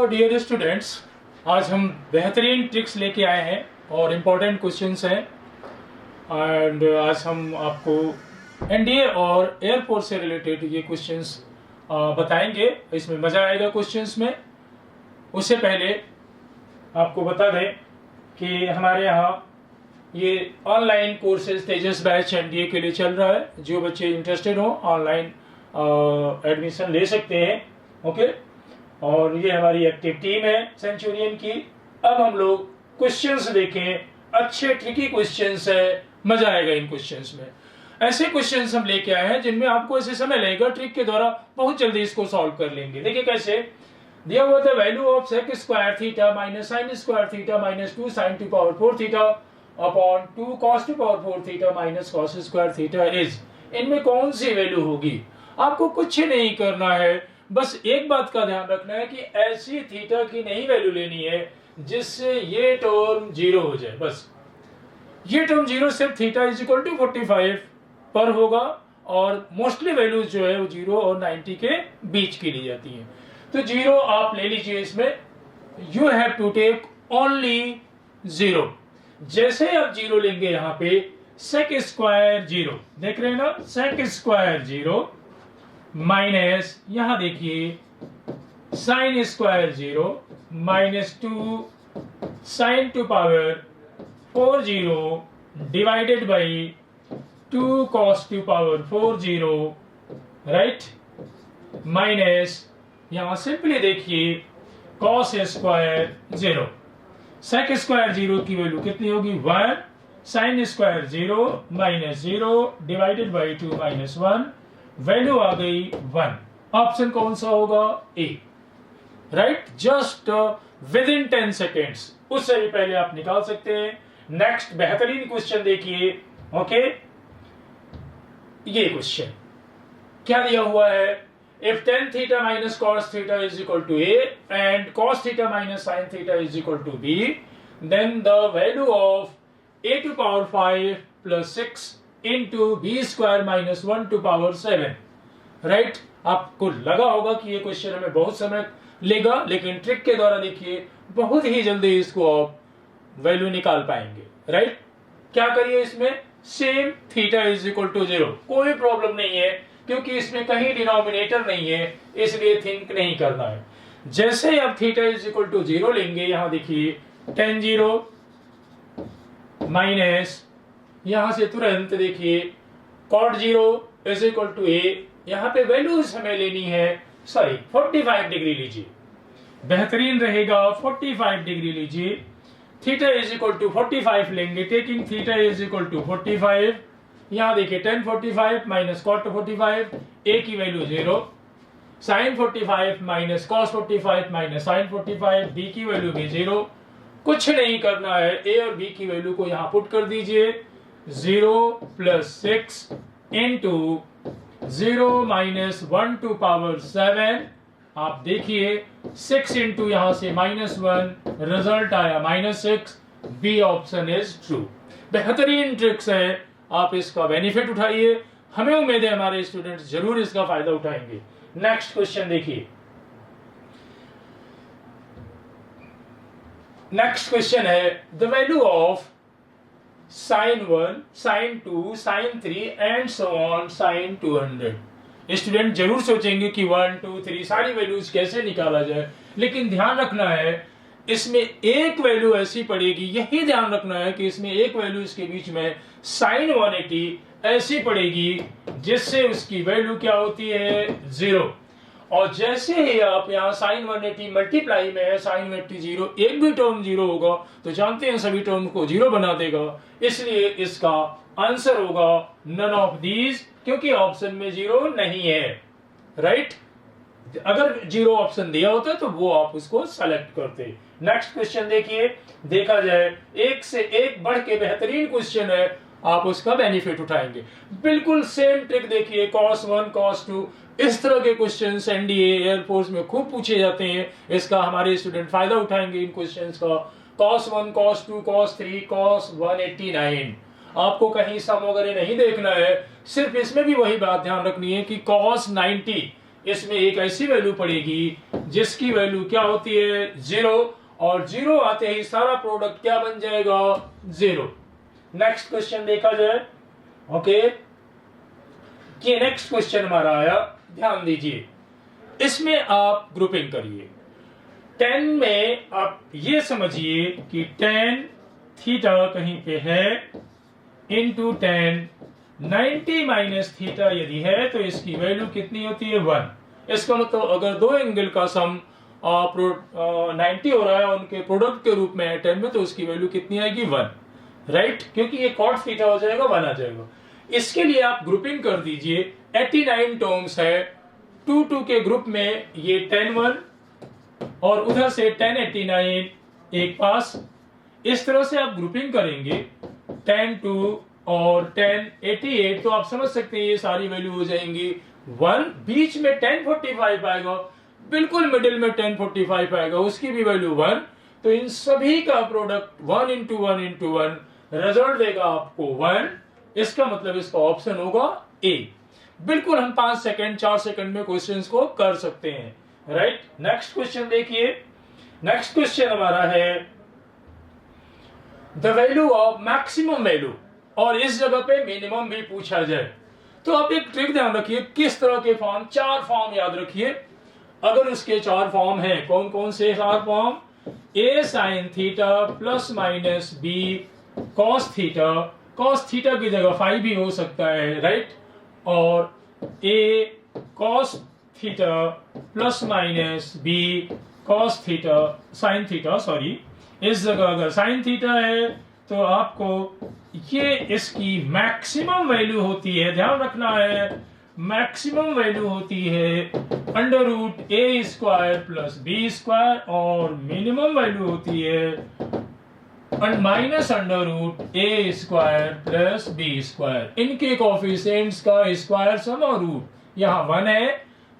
Dear students, आज हम बेहतरीन ट्रिक्स लेके आए हैं और इम्पोर्टेंट क्वेश्चंस हैं। एंड आज हम आपको एनडीए और एयरफोर्स से रिलेटेड ये क्वेश्चंस बताएंगे। इसमें मज़ा आएगा क्वेश्चंस में। उससे पहले आपको बता दें कि हमारे यहाँ ये ऑनलाइन कोर्सेज तेजस बैच एनडीए के लिए चल रहा है। जो बच्चे इंटरेस्टेड हो ऑनलाइन एडमिशन ले सकते हैं। ओके, और ये हमारी एक्टिव टीम है सेंचुरियन की। अब हम लोग क्वेश्चंस देखें, अच्छे ट्रिकी क्वेश्चंस है, मजा आएगा इन क्वेश्चंस में। ऐसे क्वेश्चंस हम लेके आए हैं जिनमें आपको ऐसे समय लगेगा, ट्रिक के द्वारा बहुत जल्दी इसको सॉल्व कर लेंगे। देखिए कैसे दिया हुआ था, value of sec square theta minus sine square theta minus 2 sine to power 4 theta upon 2 cos to power 4 theta minus cos square theta is. इनमें कौन सी वैल्यू होगी? आपको कुछ नहीं करना है, बस एक बात का ध्यान रखना है कि ऐसी थीटा की नहीं वैल्यू लेनी है जिससे ये टर्म 0 हो जाए। बस ये टर्म 0 सिर्फ थीटा इज इक्वल टू 45 पर होगा, और मोस्टली वैल्यूज जो है वो 0 और 90 के बीच की ली जाती हैं। तो 0 आप ले लीजिए इसमें। You have to take only 0। जैसे आप 0 लेंगे यहाँ पे सेक स्क्वायर 0, देख रहे हैं ना, सेक स्क्वायर 0 माइनस यहां देखिए sine square 0 minus 2 sine to power 4 0 divided by 2 cos to power 4 0, right, minus यहां सिंपली देखिए कॉस स्क्वायर 0। सेक स्क्वायर 0 की वैल्यू कितनी होगी? 1। Sine square 0 minus 0 divided by 2 minus 1, value आ गई 1। ऑप्शन कौन सा होगा? A, right. Just within 10 seconds, उससे भी पहले आप निकाल सकते हैं। नेक्स्ट बेहतरीन क्वेश्चन देखिए। ओके, ये क्वेश्चन क्या दिया हुआ है? If tan theta minus cos theta is equal to a and cos theta minus sin theta is equal to b, then the value of a to power 5 plus 6 into b square minus 1 to power 7, right. आपको लगा होगा कि ये question हमें बहुत समय लेगा, लेकिन ट्रिक के द्वारा देखिए बहुत ही जल्दी इसको आप वैल्यू निकाल पाएंगे, राइट। क्या करिए इसमें? Same theta is equal to 0, कोई प्रॉब्लम नहीं है क्योंकि इसमें कहीं डिनोमिनेटर नहीं है, इसलिए थिंक नहीं करना है। जैसे आप थीटा इज इक्वल टू 0 लेंगे, यहां देखिए tan 0 माइनस यहां से तुरंत देखिए cot 0 is equal to a। यहां पे वैल्यूज हमें लेनी है, सॉरी 45 डिग्री लीजिए, बेहतरीन रहेगा। 45 डिग्री लीजिए, थीटा इज इक्वल टू 45 लेंगे, taking theta is equal to 45। यहां देखिए tan 45 माइनस cot 45, a की value 0, sin 45 minus cos 45 minus sin 45, b की वैल्यू भी 0। कुछ नहीं करना है, a और b की वैल्यू को यहां पुट कर दीजिए। 0 plus 6 into 0 minus 1 to power 7। आप देखिए 6 इंटू यहां से -1, रिजल्ट आया -6। B option is true. बेहतरीन ट्रिक्स है, आप इसका बेनिफिट उठाइए। हमें उम्मीद है हमारे स्टूडेंट्स जरूर इसका फायदा उठाएंगे। नेक्स्ट क्वेश्चन देखिए। नेक्स्ट क्वेश्चन है the value of sin 1, sin 2, sin 3 and so on sin 200। Student जरूर सोचेंगे कि 1, 2, 3 सारी वैल्यूज कैसे निकाला जाए, लेकिन ध्यान रखना है इसमें एक वैल्यू ऐसी पड़ेगी, यही ध्यान रखना है कि इसमें एक वैल्यू इसके बीच में sin 180 ऐसी पड़ेगी जिससे उसकी वैल्यू क्या होती है? 0। और जैसे ही आप यहाँ sin 180 मल्टीप्लाई में है sin 180 0, एक भी टर्म 0 होगा तो जानते हैं सभी टर्म को 0 बना देगा, इसलिए इसका आंसर होगा नन ऑफ दीज, क्योंकि ऑप्शन में 0 नहीं है, राइट। अगर 0 ऑप्शन दिया होता तो वो आप उसको सेलेक्ट करते। नेक्स्ट क्वेश्चन देखिए। देखा जाए एक से एक बढ़ के बेहतरीन क्वेश्चन है, आप उसका बेनिफिट उठाएंगे। बिल्कुल सेम ट्रिक देखिए, cos 1 cos 2, इस तरह के क्वेश्चंस एनडीए एयरफोर्स में खूब पूछे जाते हैं। इसका हमारे स्टूडेंट फायदा उठाएंगे इन क्वेश्चंस का। cos 1 cos 2 cos 3 cos 189, आपको कहीं सम वगैरह नहीं देखना है, सिर्फ इसमें भी वही बात ध्यान रखनी है कि cos 90 इसमें एक ऐसी वैल्यू पड़ेगी जिसकी वैल्यू क्या होती है 0, और 0 आते ही सारा प्रोडक्ट क्या बन जाएगा 0। नेक्स्ट क्वेश्चन देखा जाए। ओके, ये नेक्स्ट क्वेश्चन हमारा आया, ध्यान दीजिए, इसमें आप ग्रुपिंग करिए। 10 में आप ये समझिए कि tan थीटा कहीं पे है इंटू 10, 90 माइनस थीटा यदि है तो इसकी वैल्यू कितनी होती है 1। इसका मतलब अगर दो एंगल का सम 90 हो रहा है उनके प्रोडक्ट के रूप में है 10 में, तो उसकी वैल्यू कितनी आएगी 1, राइट, क्योंकि ये cot थीटा हो जाएगा 1 आ जाएगा। इसके लिए आप ग्रुपिंग कर दीजिए। 89 टर्म्स है, 2 के ग्रुप में ये 10 1 और उधर से 10 89 एक पास। इस तरह से आप ग्रुपिंग करेंगे 10 2 और 10 88, तो आप समझ सकते हैं ये सारी वैल्यू हो जाएंगी 1। बीच में 10 45 आएगा, बिल्कुल मिडिल में 10 45 आएगा, उसकी भी वैल्यू 1। तो इन सभी का प्रोडक्ट 1 इंटू 1 इंटू 1 रिजल्ट देगा आपको 1। इसका मतलब इसका ऑप्शन होगा ए। बिल्कुल हम 5 सेकंड 4 सेकंड में क्वेश्चंस को कर सकते हैं, राइट। नेक्स्ट क्वेश्चन देखिए। नेक्स्ट क्वेश्चन हमारा है the value of maximum value, और इस जगह पे मिनिमम भी पूछा जाए तो आप एक ट्रिक ध्यान रखिए। किस तरह के फॉर्म, 4 फॉर्म याद रखिए। अगर उसके 4 फॉर्म हैं, कौन कौन से 4 form, a sin theta plus minus b cos theta, cos theta की जगह फाई भी हो सकता है, राइट, और a cos theta plus minus b cos theta sin theta, sorry, इस जगह अगर sin थीटा है तो आपको ये इसकी मैक्सिमम वैल्यू होती है, ध्यान रखना है, मैक्सिमम वैल्यू होती है अंडर रूट ए स्क्वायर प्लस बी स्क्वायर, और मिनिमम वैल्यू होती है माइनस अंडर रूट ए स्क्वायर प्लस बी स्क्वायर। इनके कोफिशिएंट्स का स्क्वायर सम और रूट यहाँ 1 है,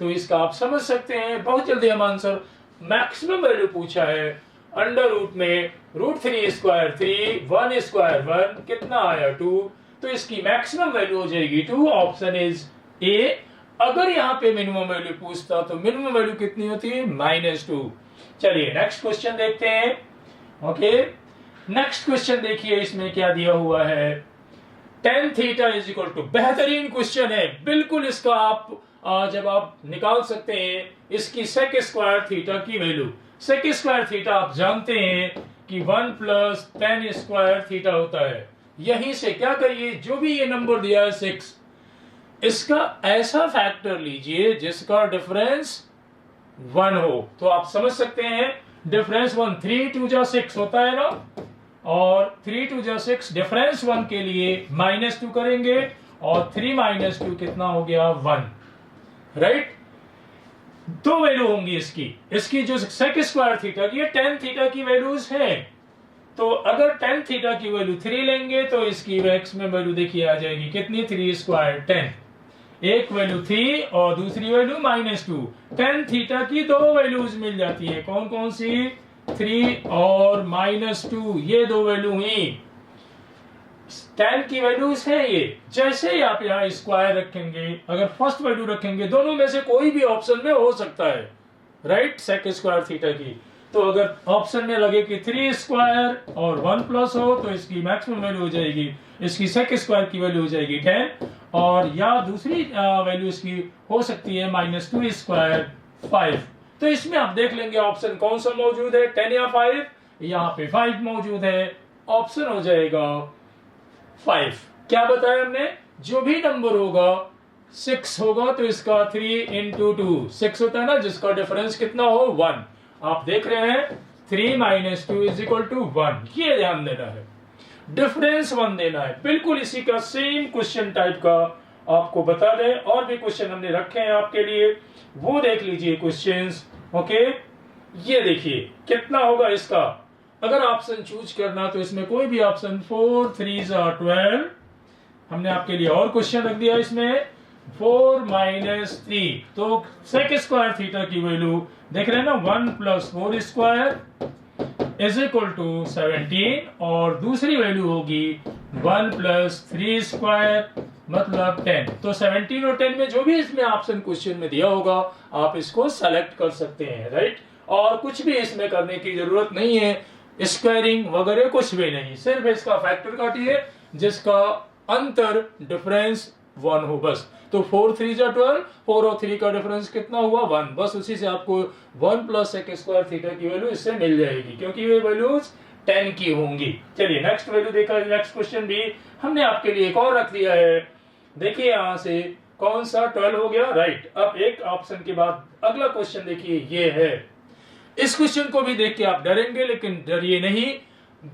तो इसका आप समझ सकते हैं। बहुत जल्दी हम आंसर, मैक्सिमम वैल्यू पूछा है अंडर रूट में रूट 3 स्क्वायर 3, 1 स्क्वायर 1, कितना आया 2, तो इसकी मैक्सिमम वैल्यू हो जाएगी 2। Option is a. अगर यहाँ पे मिनिमम वैल्यू पूछता तो मिनिमम वैल्यू कितनी होती है -2। चलिए नेक्स्ट क्वेश्चन देखते हैं। ओके, नेक्स्ट क्वेश्चन देखिए, इसमें क्या दिया हुआ है, tan theta is equal to, बेहतरीन क्वेश्चन है बिल्कुल। इसका आप जब आप निकाल सकते हैं इसकी सेक स्क्वायर थीटा की वैल्यू। सेक स्क्वायर थीटा आप जानते हैं कि 1 प्लस tan स्क्वायर थीटा होता है। यहीं से क्या करिए, जो भी ये नंबर दिया है 6, इसका ऐसा फैक्टर लीजिए जिसका डिफरेंस 1 हो, तो आप समझ सकते हैं डिफरेंस 1, 3 2 जा 6 होता है ना, और 3 2 जा 6, डिफरेंस 1 के लिए -2 करेंगे, और 3 - 2 कितना हो गया 1, राइट। दो वैल्यू होंगी इसकी जो सेक स्क्वायर थीटा की, tan थीटा की वैल्यूज है, तो अगर tan थीटा की वैल्यू 3 लेंगे तो इसकी मैक्सिमम वैल्यू देखिए आ जाएगी कितनी, 3 स्क्वायर 10, एक वैल्यू 3 और दूसरी वैल्यू -2। tan थीटा की दो वैल्यूज मिल जाती है, कौन कौन सी, 3 और -2, ये दो वैल्यू हुई tan की वैल्यूज है ये। जैसे ही आप यहाँ स्क्वायर रखेंगे, अगर फर्स्ट वैल्यू रखेंगे, दोनों में से कोई भी ऑप्शन में हो सकता है, राइट, सेक स्क्वायर थीटा की। तो अगर ऑप्शन में लगे कि 3 स्क्वायर और 1 प्लस हो तो इसकी मैक्सिमम वैल्यू हो जाएगी, इसकी सेक स्क्वायर की वैल्यू हो जाएगी 10, और या दूसरी वैल्यू इसकी हो सकती है -2 स्क्वायर 5। तो इसमें आप देख लेंगे ऑप्शन कौन सा मौजूद है, 10 या 5। यहाँ पे 5 मौजूद है, ऑप्शन हो जाएगा 5। क्या बताया हमने, जो भी नंबर होगा 6 होगा तो इसका 3 इंटू 2 6 होता है ना, जिसका डिफरेंस कितना हो 1। आप देख रहे हैं 3 - 2 इज इक्वल टू 1, ये ध्यान देना है, डिफरेंस 1 देना है। बिल्कुल इसी का सेम क्वेश्चन टाइप का आपको बता दें, और भी क्वेश्चन हमने रखे हैं आपके लिए, वो देख लीजिए क्वेश्चंस। ओके, ये देखिए कितना होगा इसका, अगर ऑप्शन चूज करना तो इसमें कोई भी ऑप्शन, 4 3 12, हमने आपके लिए और क्वेश्चन रख दिया इसमें 4 - 3, तो सेक स्क्वायर थीटा की वैल्यू देख रहे हैं ना, 1 + 4 स्क्वायर इज इक्वल टू 17, और दूसरी वैल्यू होगी 1 + 3 स्क्वायर मतलब 10। तो 17 और 10 में जो भी इसमें ऑप्शन क्वेश्चन में दिया होगा आप इसको सेलेक्ट कर सकते हैं, राइट। और कुछ भी इसमें करने की जरूरत नहीं है, स्क्वायरिंग वगैरह कुछ भी नहीं, सिर्फ इसका फैक्टर काटिए जिसका अंतर डिफरेंस 1 हो बस। तो 4 3 जा 12, 4 और 3 का डिफरेंस कितना हुआ 1, बस उसी से आपको 1 प्लस सेक स्क्वायर थीटा की वैल्यू इससे मिल जाएगी क्योंकि ये वैल्यूज 10 की होंगी। चलिए नेक्स्ट वैल्यू देखा, नेक्स्ट क्वेश्चन भी हमने आपके लिए एक और रख दिया है। देखिए यहां से कौन सा 12 हो गया, राइट। अब एक ऑप्शन के बाद अगला क्वेश्चन देखिए, ये है। इस क्वेश्चन को भी देख के आप डरेंगे लेकिन डरिए नहीं,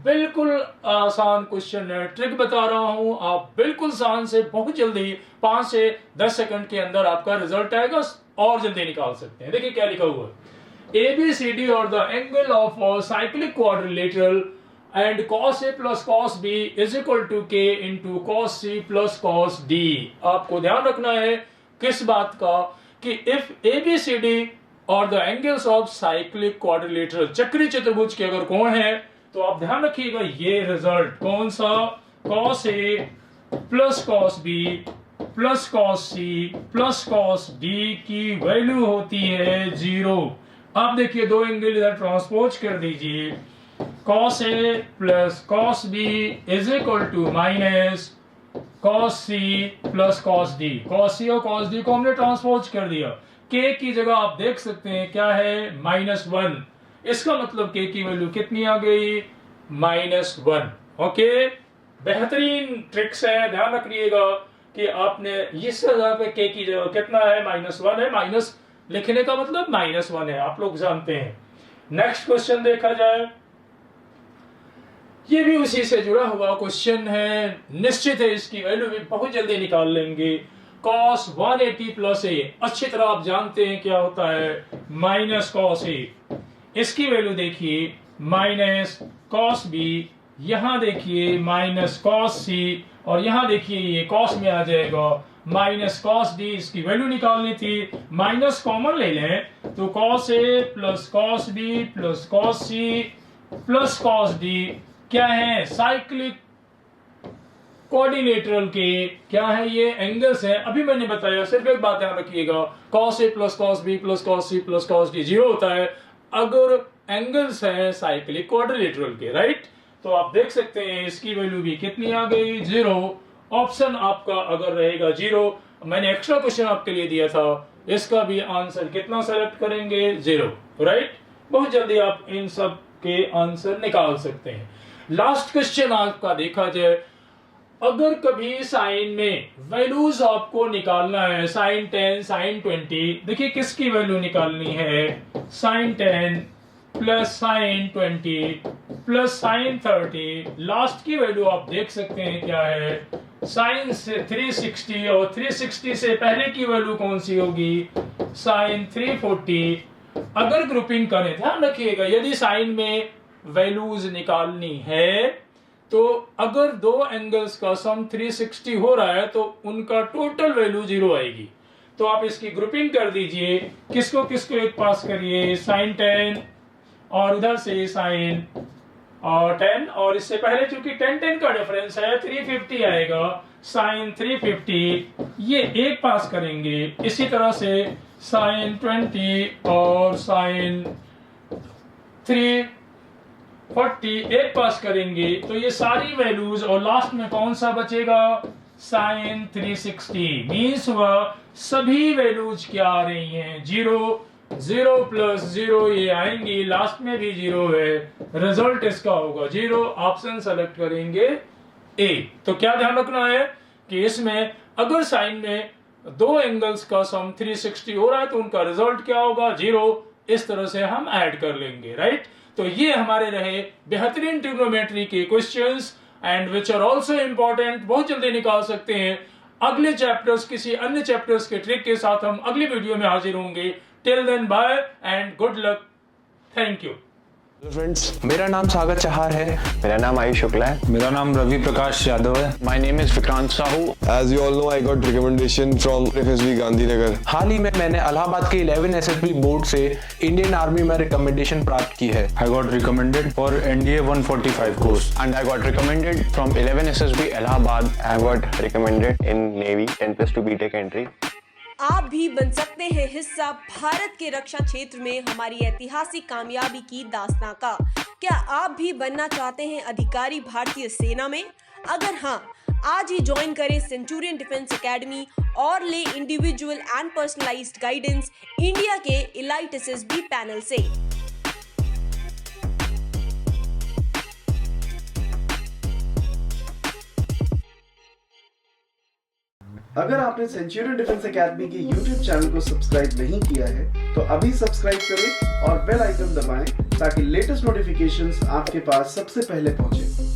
बिल्कुल आसान क्वेश्चन है, ट्रिक बता रहा हूं, आप बिल्कुल आसान से बहुत जल्दी 5 से 10 सेकंड के अंदर आपका रिजल्ट आएगा और जल्दी निकाल सकते हैं। देखिए क्या लिखा हुआ है, ABCD और the angle of cyclic quadrilateral and cos A plus cos B is equal to K into cos C plus cos D। आपको ध्यान रखना है किस बात का, कि if ABCD और the angles of cyclic quadrilateral चक्री चतुर्भुज के अगर कोण है तो आप ध्यान रखिएगा ये रिजल्ट कौन सा, cos A plus cos B plus cos C plus cos D की वैल्यू होती है 0। आप देखिए दो एंगल इधर ट्रांसपोज कर दीजिए, cos A plus cos B is equal to minus cos C plus cos D। cos C और cos D को हमने ट्रांसपोज कर दिया, K की जगह आप देख सकते हैं क्या है -1, इसका मतलब K की वैल्यू कितनी आ गई -1। ओके, बेहतरीन ट्रिक्स है, ध्यान रखिएगा कि आपने इस जगह पे K की जगह कितना है -1 है, माइनस लिखने का मतलब -1 है, आप लोग जानते हैं। नेक्स्ट क्वेश्चन देखा जाए, ये भी उसी से जुड़ा हुआ क्वेश्चन है, निश्चित है इसकी वैल्यू भी बहुत जल्दी निकाल लेंगे। cos 180 प्लस ए, अच्छी तरह आप जानते हैं क्या होता है माइनस cos ए, इसकी वैल्यू देखिए माइनस cos b, यहां देखिए माइनस cos c, और यहां देखिए ये cos में आ जाएगा माइनस cos d, इसकी वैल्यू निकालनी थी, माइनस कॉमन ले लें तो cos a plus cos b plus cos c plus cos d क्या है, साइक्लिक कोऑर्डिनेटरल के क्या है, ये एंगल्स है। अभी मैंने बताया, सिर्फ एक बात ध्यान रखिएगा, cos A plus cos B plus cos C plus cos D 0 होता है अगर एंगल्स है साइक्लिक क्वाड्रिलेटरल के, राइट। तो आप देख सकते हैं इसकी वैल्यू भी कितनी आ गई 0। ऑप्शन आपका अगर रहेगा 0, मैंने एक्स्ट्रा क्वेश्चन आपके लिए दिया था, इसका भी आंसर कितना सेलेक्ट करेंगे 0, राइट। बहुत जल्दी आप इन सब के आंसर निकाल सकते हैं। लास्ट क्वेश्चन आपका देखा जाए, अगर कभी साइन में वैल्यूज आपको निकालना है, साइन 10 साइन 20, देखिए किसकी वैल्यू निकालनी है, sine 10 plus sine 20 plus sine 30, last की वैल्यू आप देख सकते हैं क्या है, साइन 360, और 360 से पहले की वैल्यू कौन सी होगी, साइन 340। अगर ग्रुपिंग करें, ध्यान रखिएगा यदि साइन में वैल्यूज निकालनी है तो अगर दो एंगल्स का सम 360 हो रहा है तो उनका टोटल वैल्यू 0 आएगी। तो आप इसकी ग्रुपिंग कर दीजिए, किसको किसको एक पास करिए, साइन 10 और इधर से साइन और 10, और इससे पहले चूंकि 10 का डिफरेंस है 350 आएगा, साइन 350 ये एक पास करेंगे। इसी तरह से साइन 20 और साइन 340 एक पास करेंगे, तो ये सारी वैल्यूज, और लास्ट में कौन सा बचेगा, साइन 360। मीन्स वह सभी वैल्यूज क्या आ रही हैं 0, 0 प्लस 0 ये आएंगी, लास्ट में भी 0 है, रिजल्ट इसका होगा 0। ऑप्शन सेलेक्ट करेंगे ए। तो क्या ध्यान रखना है कि इसमें अगर साइन में दो एंगल्स का सम 360 हो रहा है तो उनका रिजल्ट क्या होगा 0। इस तरह से हम ऐड कर लेंगे, राइट। तो ये हमारे रहे बेहतरीन ट्रिग्नोमेट्री के questions and which are also important, बहुत जल्दी निकाल सकते हैं। अगले चैप्टर्स, किसी अन्य चैप्टर्स के ट्रिक के साथ हम अगली वीडियो में हाजिर होंगे। Till then bye and good luck, thank you. Friends, मेरा नाम सागर चहार है। मेरा नाम आयुष शुक्ला है। मेरा नाम रवि प्रकाश यादव है। My name is Vikrant Sahu. As you all know, I got recommendation from FSB Gandhinagar. हाल ही में मैंने इलाहाबाद के 11 SSB बोर्ड से इंडियन आर्मी में रिकमेंडेशन प्राप्त की है। I got recommended for NDA 145 course And I got recommended from 11 SSB Allahabad. I got recommended in Navy 10+2 BTech entry. आप भी बन सकते हैं हिस्सा भारत के रक्षा क्षेत्र में हमारी ऐतिहासिक कामयाबी की दास्तां का। क्या आप भी बनना चाहते हैं अधिकारी भारतीय सेना में? अगर हाँ, आज ही ज्वाइन करें सेंचुरियन डिफेंस एकेडमी और ले individual and personalised guidance India के इलाइट एसएसबी पैनल से। अगर आपने सेंचुरियन डिफेंस एकेडमी के YouTube चैनल को सब्सक्राइब नहीं किया है तो अभी सब्सक्राइब करें और बेल आइकन दबाएं ताकि लेटेस्ट नोटिफिकेशंस आपके पास सबसे पहले पहुंचे।